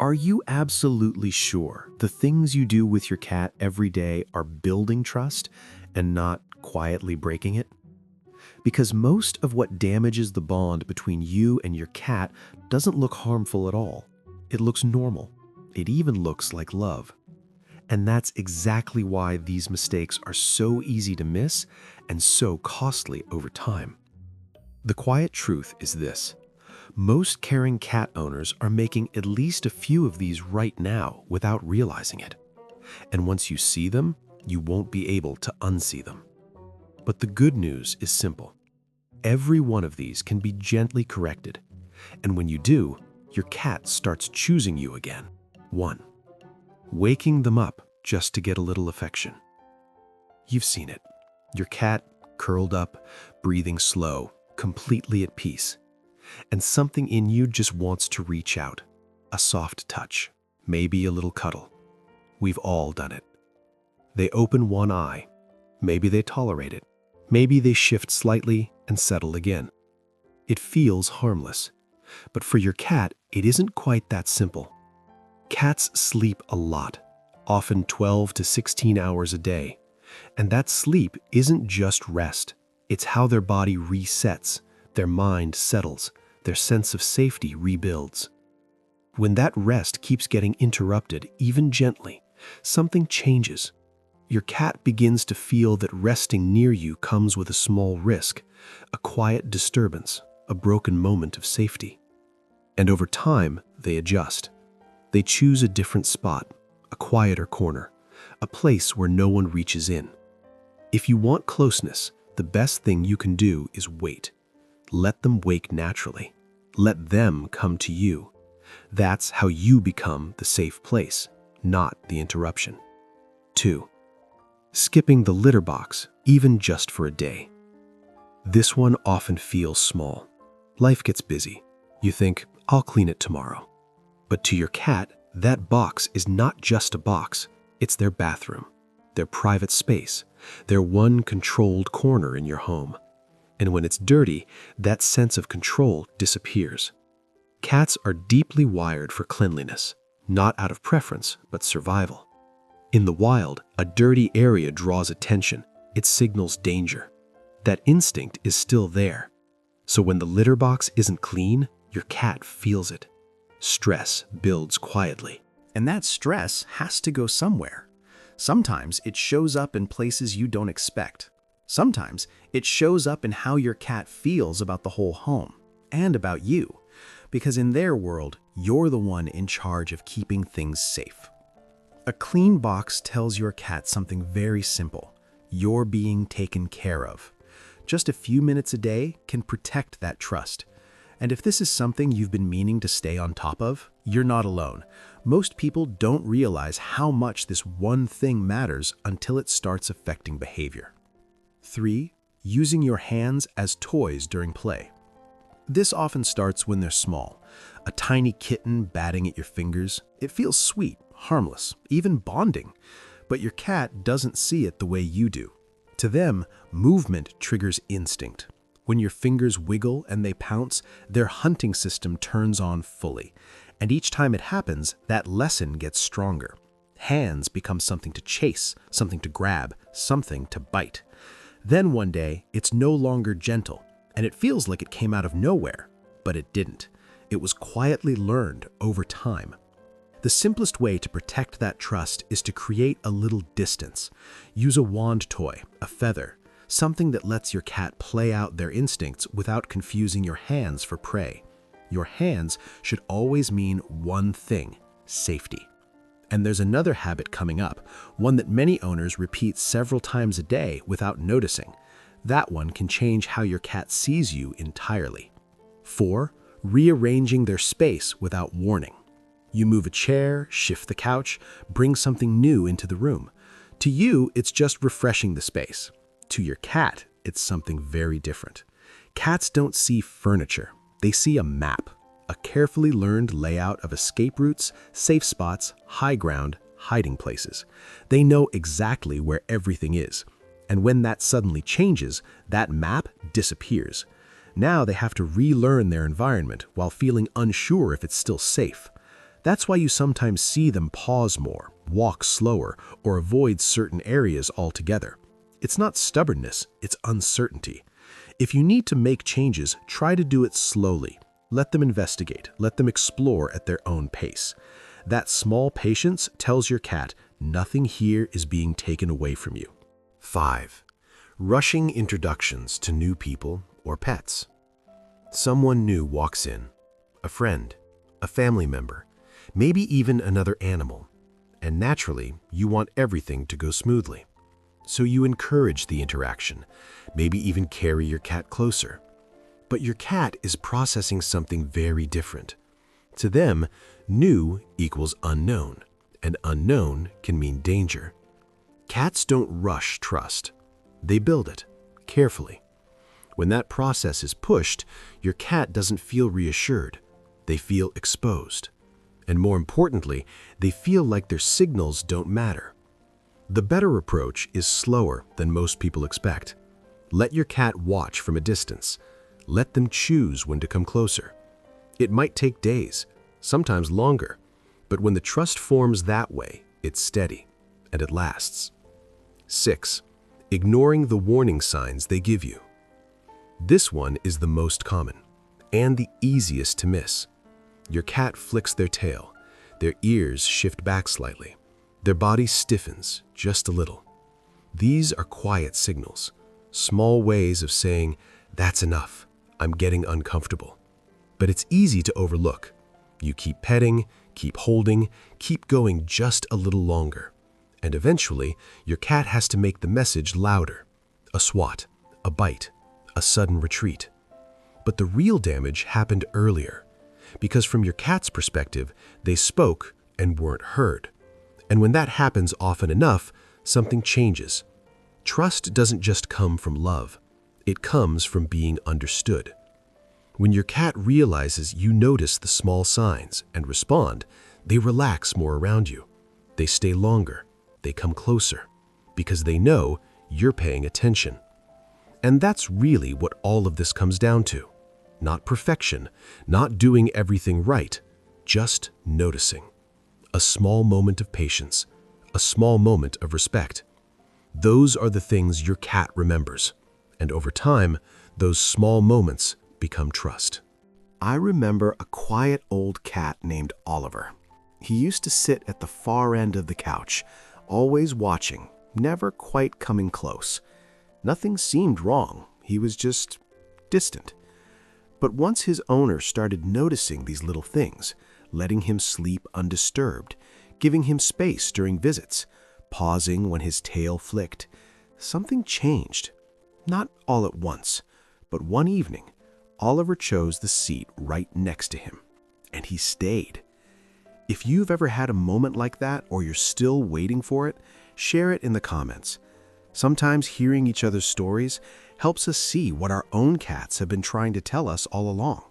Are you absolutely sure the things you do with your cat every day are building trust and not quietly breaking it? Because most of what damages the bond between you and your cat doesn't look harmful at all. It looks normal. It even looks like love. And that's exactly why these mistakes are so easy to miss and so costly over time. The quiet truth is this. Most caring cat owners are making at least a few of these right now without realizing it. And once you see them, you won't be able to unsee them. But the good news is simple. Every one of these can be gently corrected. And when you do, your cat starts choosing you again. 1. Waking them up just to get a little affection. You've seen it. Your cat curled up, breathing slow, completely at peace. And something in you just wants to reach out. A soft touch, maybe a little cuddle. We've all done it. They open one eye. Maybe they tolerate it. Maybe they shift slightly and settle again. It feels harmless. But for your cat, it isn't quite that simple. Cats sleep a lot, often 12 to 16 hours a day. And that sleep isn't just rest. It's how their body resets, their mind settles, their sense of safety rebuilds. When that rest keeps getting interrupted, even gently, something changes. Your cat begins to feel that resting near you comes with a small risk, a quiet disturbance, a broken moment of safety. And over time, they adjust. They choose a different spot, a quieter corner, a place where no one reaches in. If you want closeness, the best thing you can do is wait. Let them wake naturally. Let them come to you. That's how you become the safe place, not the interruption. 2. Skipping the litter box, even just for a day. This one often feels small. Life gets busy. You think, I'll clean it tomorrow. But to your cat, that box is not just a box. It's their bathroom, their private space, their one controlled corner in your home. And when it's dirty, that sense of control disappears. Cats are deeply wired for cleanliness, not out of preference, but survival. In the wild, a dirty area draws attention. It signals danger. That instinct is still there. So when the litter box isn't clean, your cat feels it. Stress builds quietly. And that stress has to go somewhere. Sometimes it shows up in places you don't expect. Sometimes it shows up in how your cat feels about the whole home and about you, because in their world, you're the one in charge of keeping things safe. A clean box tells your cat something very simple. You're being taken care of. Just a few minutes a day can protect that trust. And if this is something you've been meaning to stay on top of, you're not alone. Most people don't realize how much this one thing matters until it starts affecting behavior. 3. Using your hands as toys during play. This often starts when they're small. A tiny kitten batting at your fingers. It feels sweet, harmless, even bonding. But your cat doesn't see it the way you do. To them, movement triggers instinct. When your fingers wiggle and they pounce, their hunting system turns on fully. And each time it happens, that lesson gets stronger. Hands become something to chase, something to grab, something to bite. Then one day, it's no longer gentle, and it feels like it came out of nowhere, but it didn't. It was quietly learned over time. The simplest way to protect that trust is to create a little distance. Use a wand toy, a feather, something that lets your cat play out their instincts without confusing your hands for prey. Your hands should always mean one thing: safety. And there's another habit coming up, one that many owners repeat several times a day without noticing. That one can change how your cat sees you entirely. 4. Rearranging their space without warning. You move a chair, shift the couch, bring something new into the room. To you, it's just refreshing the space. To your cat, it's something very different. Cats don't see furniture. They see a map. A carefully learned layout of escape routes, safe spots, high ground, hiding places. They know exactly where everything is. And when that suddenly changes, that map disappears. Now they have to relearn their environment while feeling unsure if it's still safe. That's why you sometimes see them pause more, walk slower, or avoid certain areas altogether. It's not stubbornness, it's uncertainty. If you need to make changes, try to do it slowly. Let them investigate, let them explore at their own pace. That small patience tells your cat nothing here is being taken away from you. 5. Rushing introductions to new people or pets. Someone new walks in, a friend, a family member, maybe even another animal, and naturally, you want everything to go smoothly. So you encourage the interaction, maybe even carry your cat closer. But your cat is processing something very different. To them, new equals unknown, and unknown can mean danger. Cats don't rush trust. They build it, carefully. When that process is pushed, your cat doesn't feel reassured. They feel exposed. And more importantly, they feel like their signals don't matter. The better approach is slower than most people expect. Let your cat watch from a distance. Let them choose when to come closer. It might take days, sometimes longer, but when the trust forms that way, it's steady, and it lasts. 6. Ignoring the warning signs they give you. This one is the most common, and the easiest to miss. Your cat flicks their tail, their ears shift back slightly, their body stiffens just a little. These are quiet signals, small ways of saying, "That's enough, I'm getting uncomfortable." But it's easy to overlook. You keep petting, keep holding, keep going just a little longer. And eventually, your cat has to make the message louder. A swat, a bite, a sudden retreat. But the real damage happened earlier, because from your cat's perspective, they spoke and weren't heard. And when that happens often enough, something changes. Trust doesn't just come from love. It comes from being understood. When your cat realizes you notice the small signs and respond, they relax more around you. They stay longer. They come closer, because they know you're paying attention. And that's really what all of this comes down to. Not perfection, not doing everything right, just noticing. A small moment of patience, a small moment of respect. Those are the things your cat remembers. And over time, those small moments become trust. I remember a quiet old cat named Oliver. He used to sit at the far end of the couch, always watching, never quite coming close. Nothing seemed wrong. He was just distant. But once his owner started noticing these little things, letting him sleep undisturbed, giving him space during visits, pausing when his tail flicked, something changed. Not all at once, but one evening, Oliver chose the seat right next to him, and he stayed. If you've ever had a moment like that, or you're still waiting for it, share it in the comments. Sometimes hearing each other's stories helps us see what our own cats have been trying to tell us all along.